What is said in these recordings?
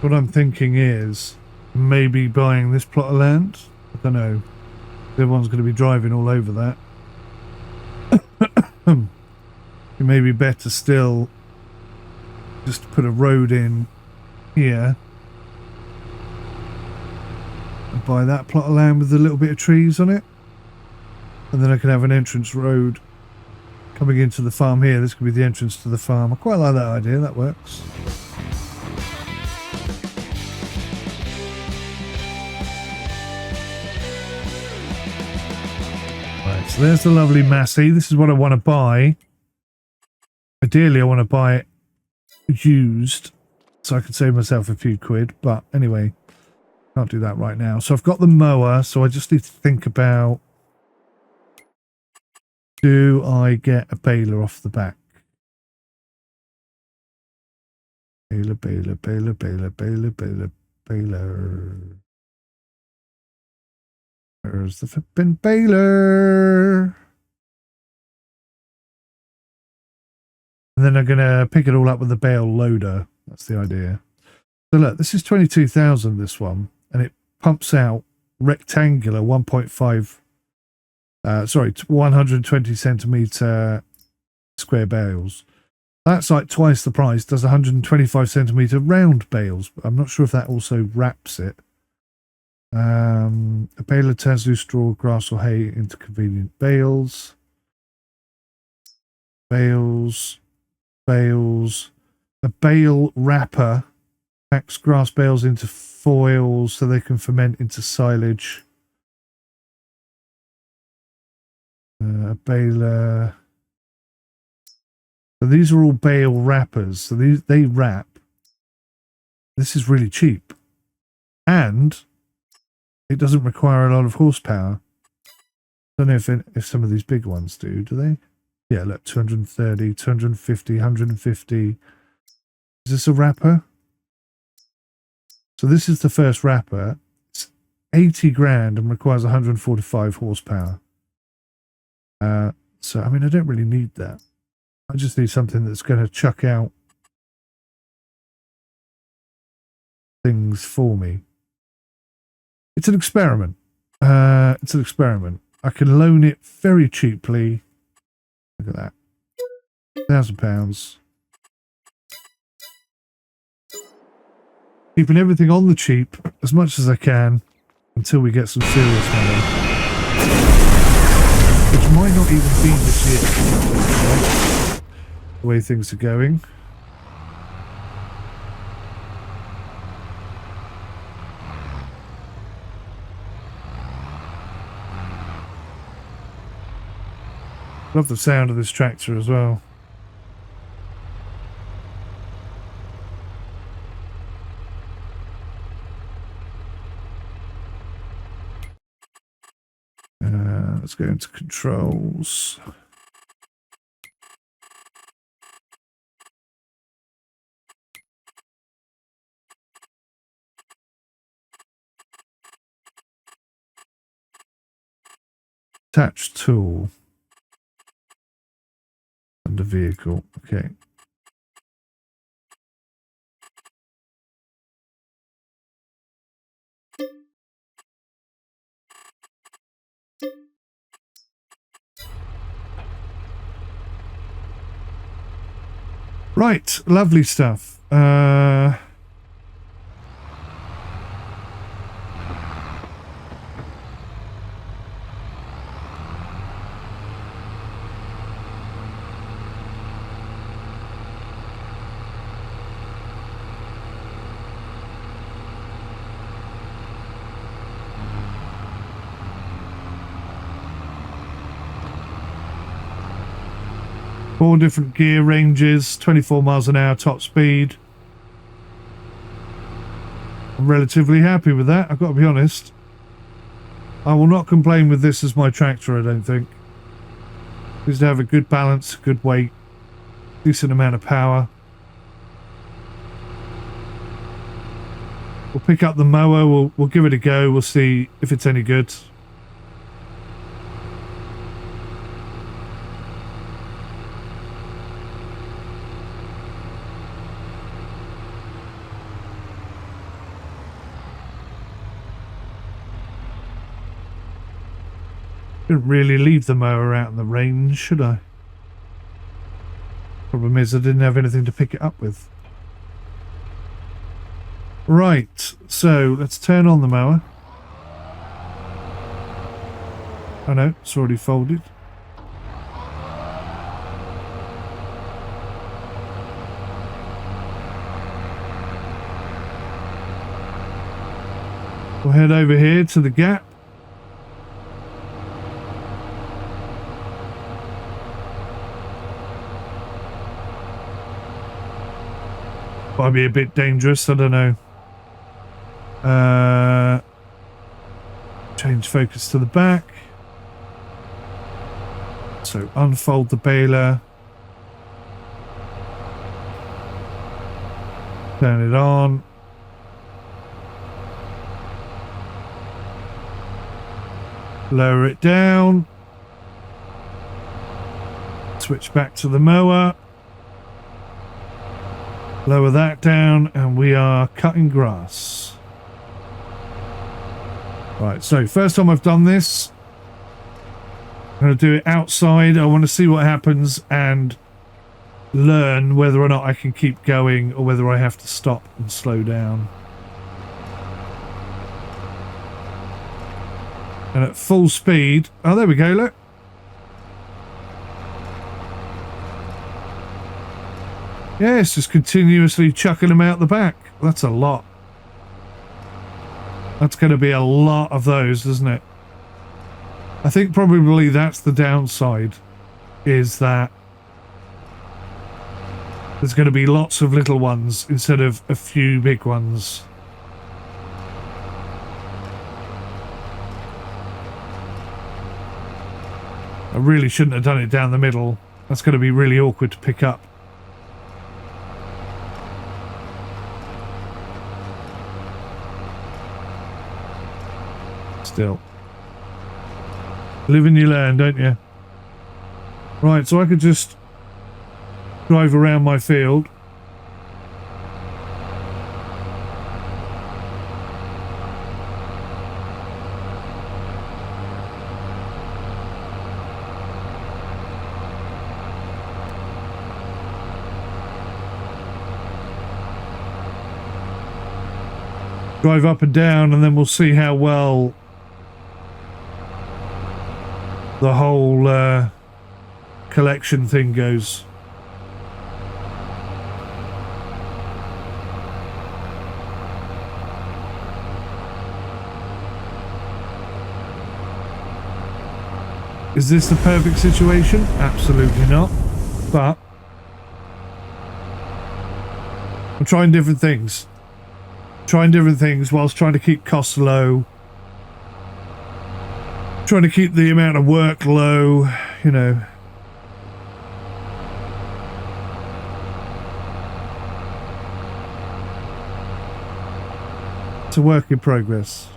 What I'm thinking is maybe buying this plot of land. I don't know. Everyone's going to be driving all over that. It may be better still just to put a road in here and buy that plot of land with a little bit of trees on it. And then I can have an entrance road coming into the farm here. This could be the entrance to the farm. I quite like that idea. That works. Right, so there's the lovely Massey. This is what I want to buy. Ideally, I want to buy it used so I can save myself a few quid. But anyway, can't do that right now. So I've got the mower. So I just need to think about, do I get a baler off the back? Baler. Where's the flipping baler? And then I'm going to pick it all up with the bale loader. That's the idea. So look, this is 22,000, this one. And it pumps out rectangular 120 centimetre square bales. That's like twice the price, does 125 centimetre round bales. I'm not sure if that also wraps it. A baler turns loose straw, grass or hay into convenient bales. Bales. A bale wrapper packs grass bales into foils so they can ferment into silage. A baler. So these are all bale wrappers. So they wrap. This is really cheap. And it doesn't require a lot of horsepower. I don't know if some of these big ones do they? Yeah, look, 230, 250, 150. Is this a wrapper? So this is the first wrapper. It's 80 grand and requires 145 horsepower. So, I mean, I don't really need that. I just need something that's going to chuck out things for me. It's an experiment. I can loan it very cheaply. Look at that. £1,000. Keeping everything on the cheap as much as I can until we get some serious money. Which might not even be this year. The way things are going. Love the sound of this tractor as well. Let's go into controls. Attach tool. Under vehicle. Okay. Right, lovely stuff. Four different gear ranges, 24 miles an hour top speed. I'm relatively happy with that, I've got to be honest. I will not complain with this as my tractor, I don't think. It needs to have a good balance, good weight, decent amount of power. We'll pick up the mower, we'll give it a go, we'll see if it's any good. Didn't really leave the mower out in the rain, should I? Problem is I didn't have anything to pick it up with. Right, so let's turn on the mower. Oh no, it's already folded. We'll head over here to the gap. Might be a bit dangerous, I don't know. Change focus to the back. So unfold the baler. Turn it on. Lower it down. Switch back to the mower. Lower that down, and we are cutting grass. Right, so first time I've done this, I'm going to do it outside. I want to see what happens and learn whether or not I can keep going or whether I have to stop and slow down. And at full speed, oh, there we go, look. Yeah, it's just continuously chucking them out the back. That's a lot. That's going to be a lot of those, isn't it? I think probably that's the downside, is that there's going to be lots of little ones instead of a few big ones. I really shouldn't have done it down the middle. That's going to be really awkward to pick up. Still. Live and you learn, don't you? Right, so I could just drive around my field. Drive up and down, and then we'll see how well the whole collection thing goes. Is this the perfect situation? Absolutely not. But I'm trying different things. Trying different things whilst trying to keep costs low. Trying to keep the amount of work low, you know. It's a work in progress.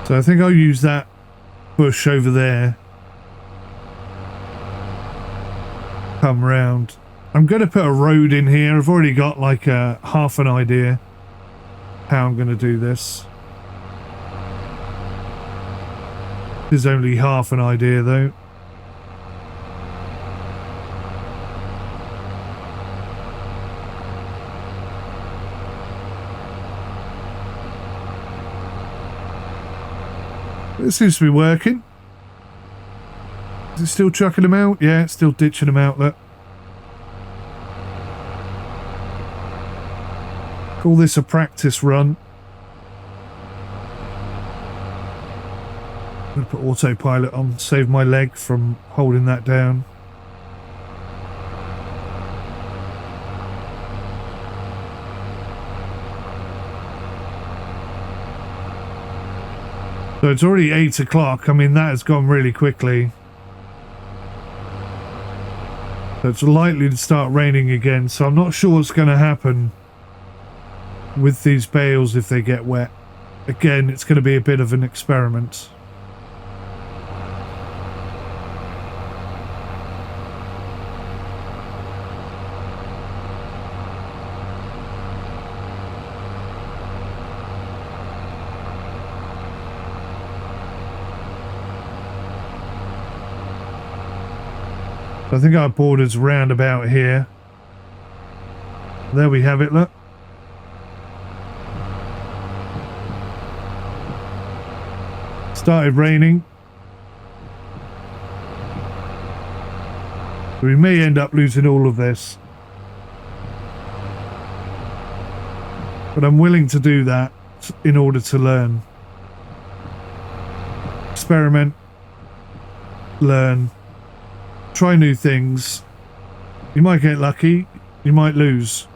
So I think I'll use that bush over there. Come round. I'm going to put a road in here. I've already got like a half an idea how I'm going to do this. There's only half an idea though. It seems to be working. Is it still chucking them out? Yeah, it's still ditching them out, look. Call this a practice run. I'm going to put autopilot on, save my leg from holding that down. So it's already 8 o'clock. I mean, that has gone really quickly. So it's likely to start raining again, so I'm not sure what's going to happen with these bales if they get wet. Again, it's going to be a bit of an experiment. I think our border's round about here. There we have it, look. Started raining. We may end up losing all of this. But I'm willing to do that in order to learn. Experiment. Learn. Try new things. You might get lucky. You might lose.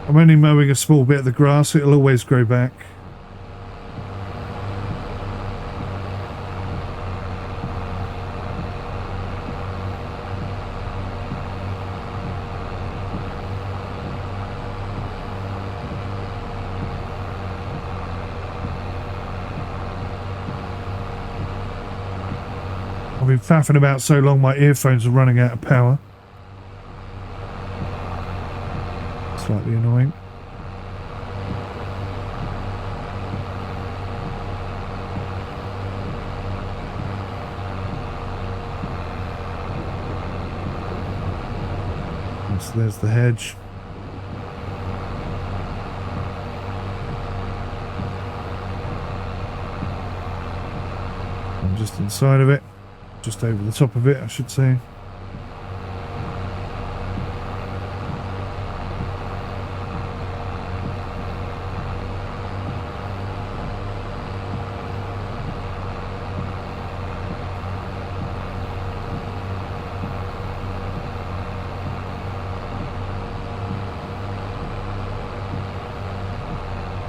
I'm only mowing a small bit of the grass. It'll always grow back. I've been faffing about so long my earphones are running out of power. Slightly annoying. So there's the hedge. I'm just inside of it. Just over the top of it, I should say.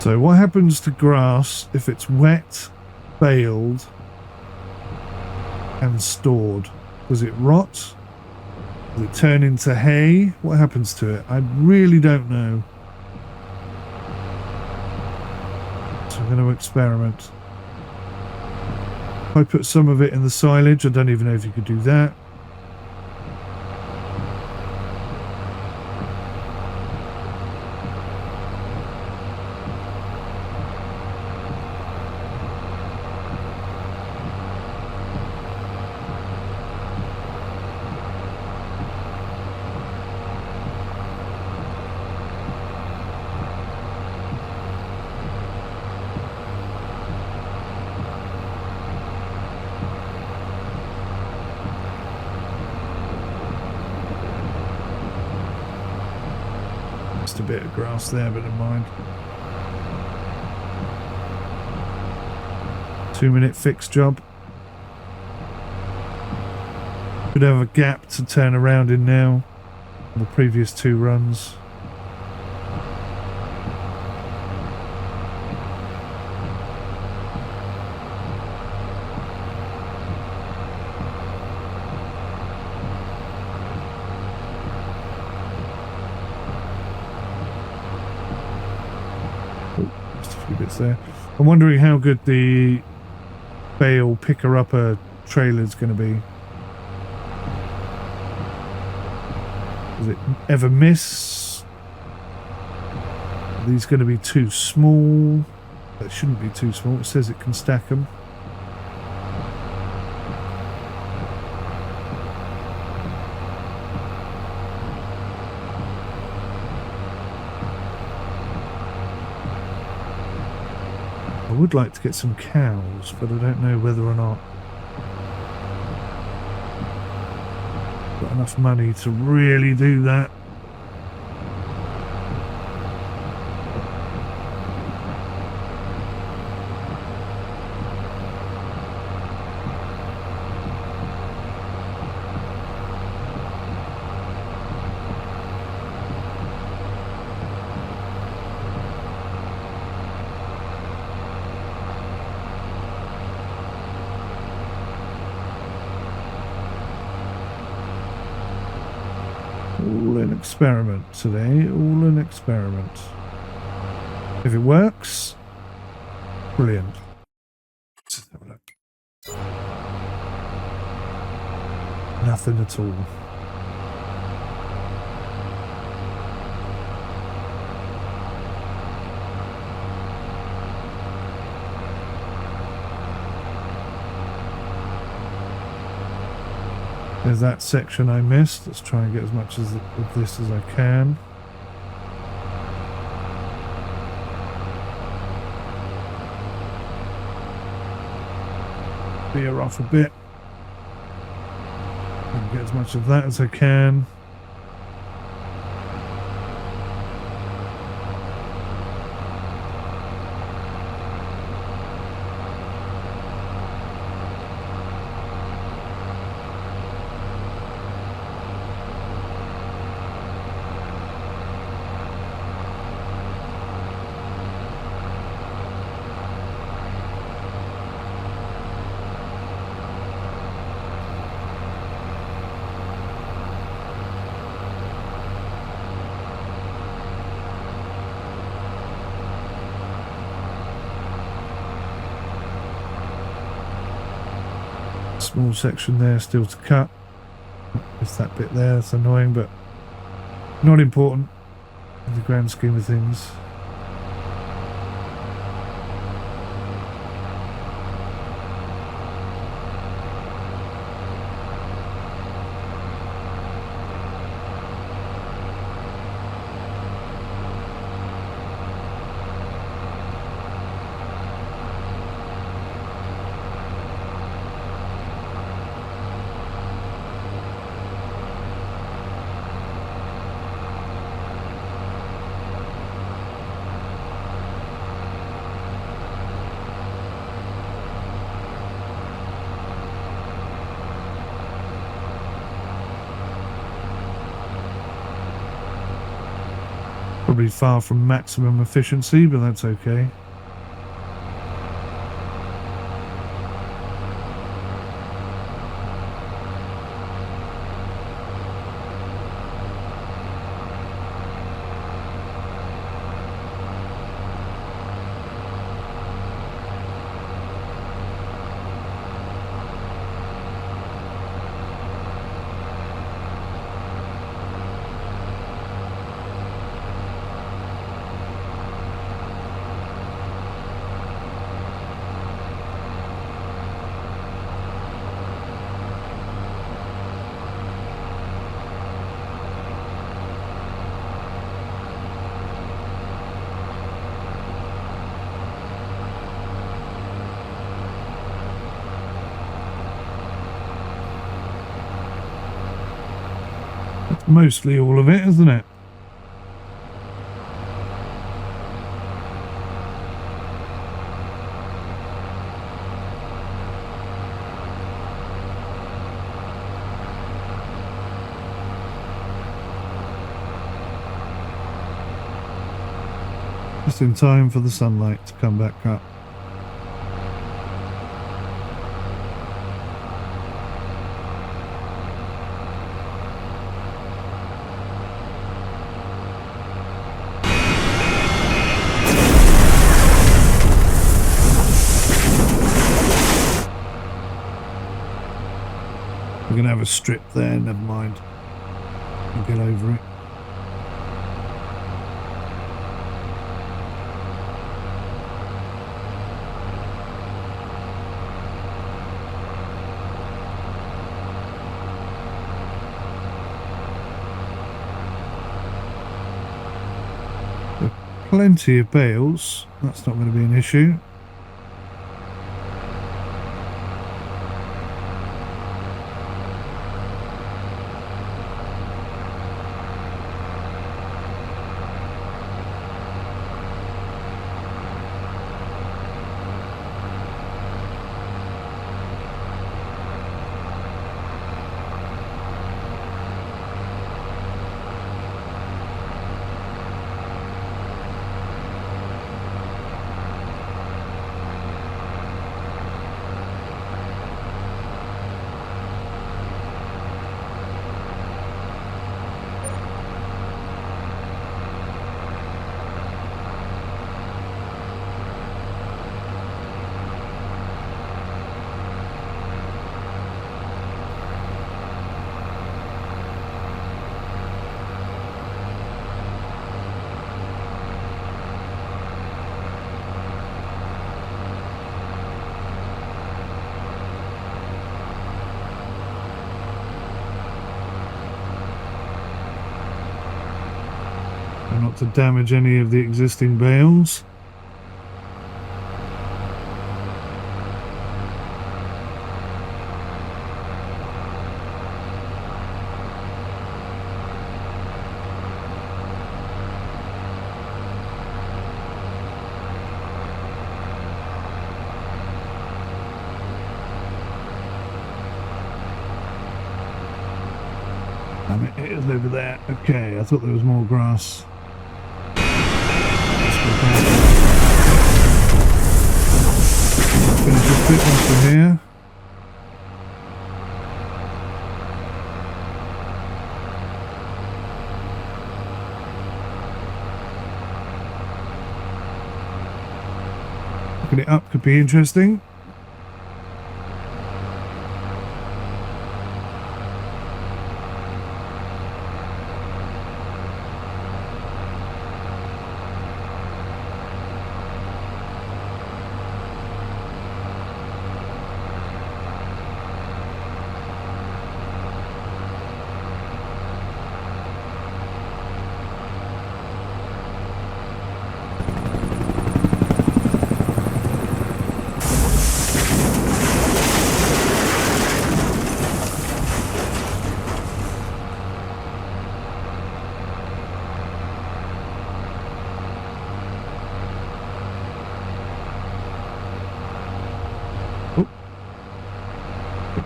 So what happens to grass if it's wet, baled, and stored? Does it rot? Does it turn into hay? What happens to it? I really don't know. So I'm going to experiment. If I put some of it in the silage, I don't even know if you could do that. Just a bit of grass there, but never mind. 2-minute fix job. Could have a gap to turn around in now on the previous 2 runs. There. I'm wondering how good the bale picker-upper trailer is going to be. Does it ever miss? Are these going to be too small? That shouldn't be too small. It says it can stack them. I would like to get some cows, but I don't know whether or not I've got enough money to really do that. All an experiment today, all an experiment. If it works, brilliant. Let's have a look. Nothing at all. There's that section I missed. Let's try and get as much of this as I can. Veer off a bit. And get as much of that as I can. Small section there still to cut. It's that bit there, that's annoying, but not important in the grand scheme of things. Probably far from maximum efficiency, but that's okay. That's mostly all of it, isn't it? Just in time for the sunlight to come back up. We're going to have a strip there, never mind. We'll get over it. Plenty of bales, that's not going to be an issue. not to damage any of the existing bales. It is over there. Okay, I thought there was more grass. Let's go back. Finish this bit once we're here. Looking it up could be interesting.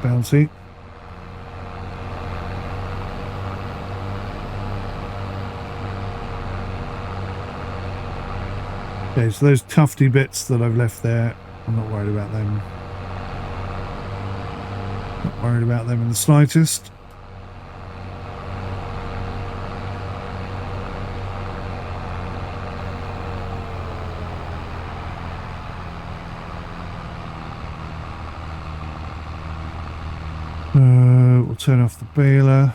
Bouncy. Okay, so those tufty bits that I've left there, I'm not worried about them. Not worried about them in the slightest. We'll turn off the baler.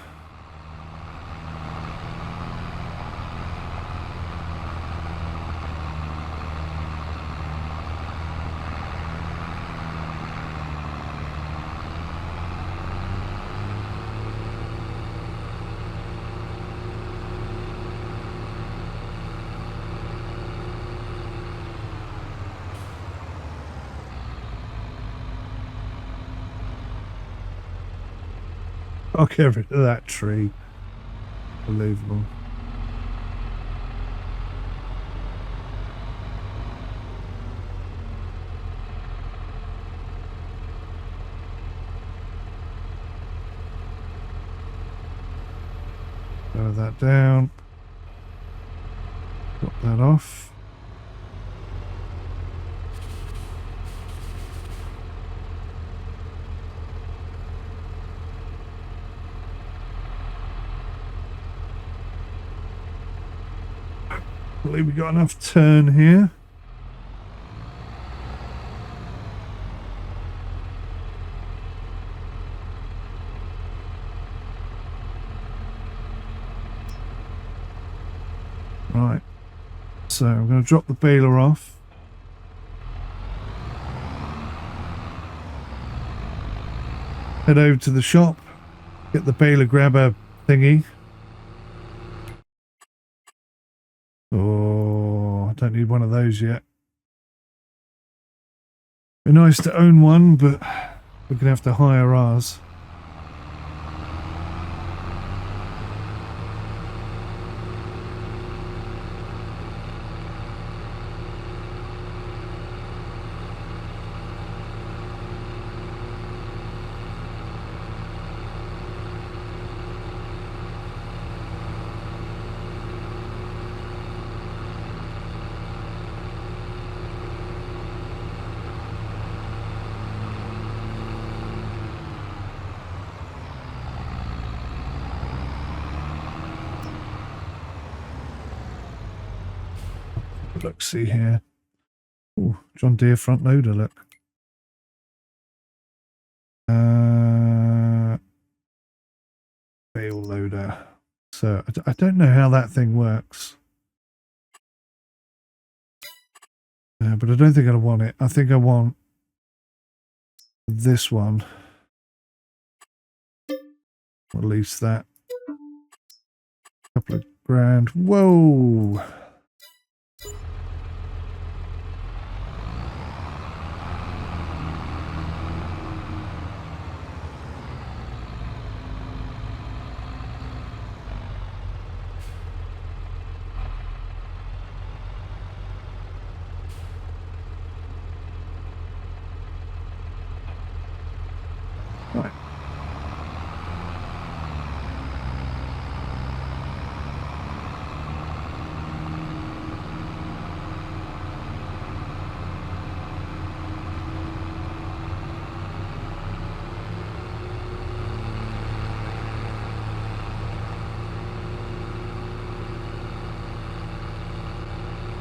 I'll get rid of that tree. Unbelievable. Lower that down. Drop that off. I believe we got enough turn here. Right, so I'm going to drop the baler off. Head over to the shop, get the baler grabber thingy. Oh, I don't need one of those yet. Be nice to own one, but we're going to have to hire ours. Look, see here. Oh, John Deere front loader, look. Bale loader. So I don't know how that thing works. But I don't think I want it. I think I want this one. At least that. A couple of grand. Whoa. Right.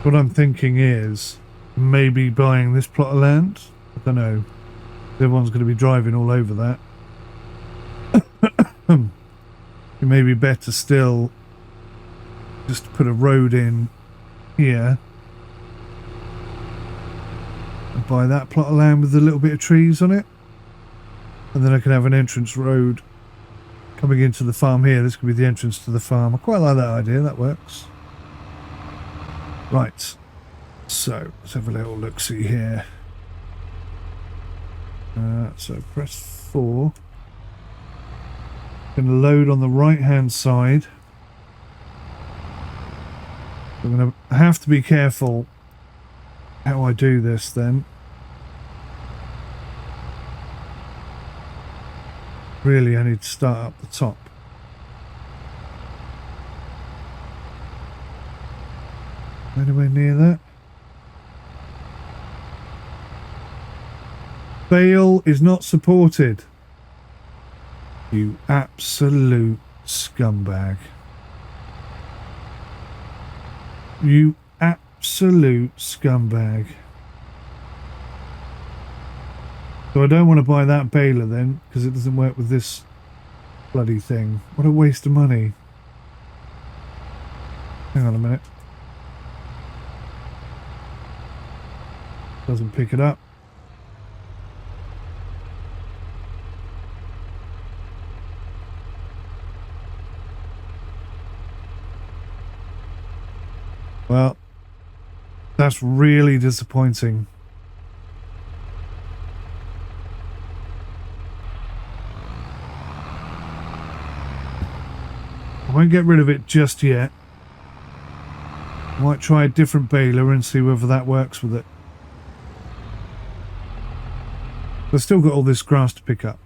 What I'm thinking is maybe buying this plot of land. I don't know. Everyone's going to be driving all over that. It may be better still just to put a road in here and buy that plot of land with a little bit of trees on it, and then I can have an entrance road coming into the farm here. This could be the entrance to the farm. I quite like that idea. That works. Right, so let's have a little look-see here. So press 4. Going to load on the right-hand side. I'm going to have to be careful how I do this then. Really, I need to start up the top. Anywhere near that? Bale is not supported. You absolute scumbag. You absolute scumbag. So I don't want to buy that baler then, because it doesn't work with this bloody thing. What a waste of money. Hang on a minute. Doesn't pick it up. Well, that's really disappointing. I won't get rid of it just yet. I might try a different baler and see whether that works with it. I've still got all this grass to pick up.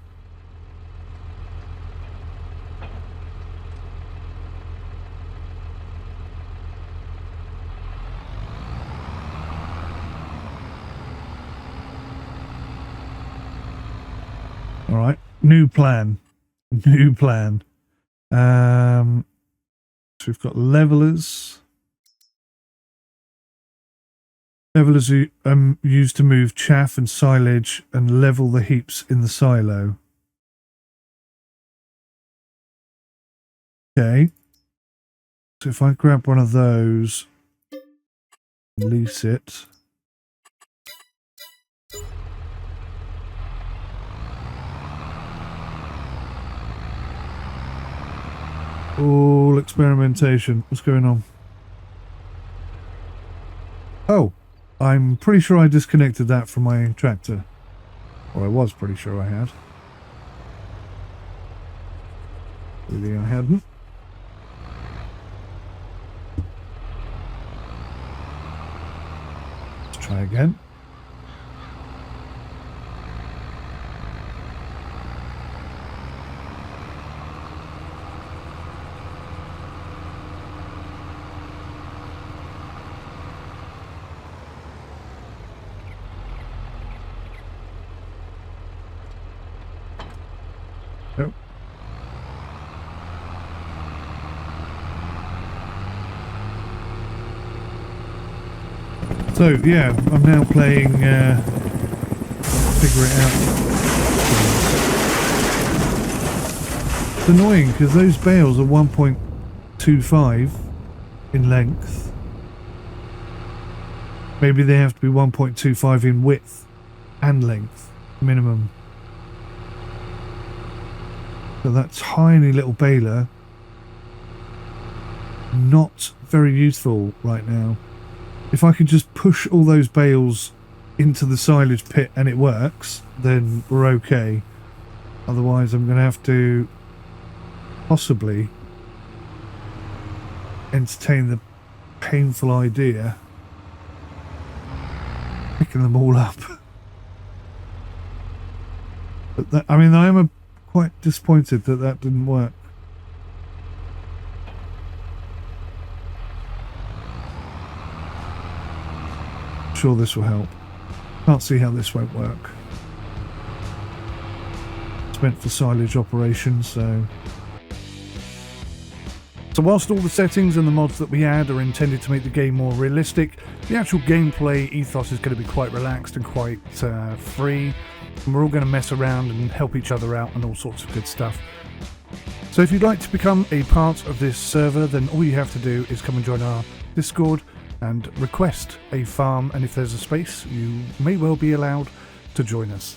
All right, new plan. New plan. So we've got levelers. Levelers are used to move chaff and silage and level the heaps in the silo. Okay. So if I grab one of those, release it. All experimentation. What's going on? Oh. I'm pretty sure I disconnected that from my tractor. Or I was pretty sure I had. Really, I hadn't. Let's try again. Nope. So yeah, I'm now playing figure it out. It's annoying because those bales are 1.25 in length. Maybe they have to be 1.25 in width and length minimum. So that tiny little baler not very useful right now. If I could just push all those bales into the silage pit and it works, then we're okay. Otherwise, I'm going to have to possibly entertain the painful idea of picking them all up. But that, I mean, I am quite disappointed that that didn't work. Sure, this will help. Can't see how this won't work. It's meant for silage operations, so whilst all the settings and the mods that we add are intended to make the game more realistic, the actual gameplay ethos is going to be quite relaxed and quite free. And we're all going to mess around and help each other out and all sorts of good stuff. So if you'd like to become a part of this server, then all you have to do is come and join our Discord and request a farm, and if there's a space, you may well be allowed to join us.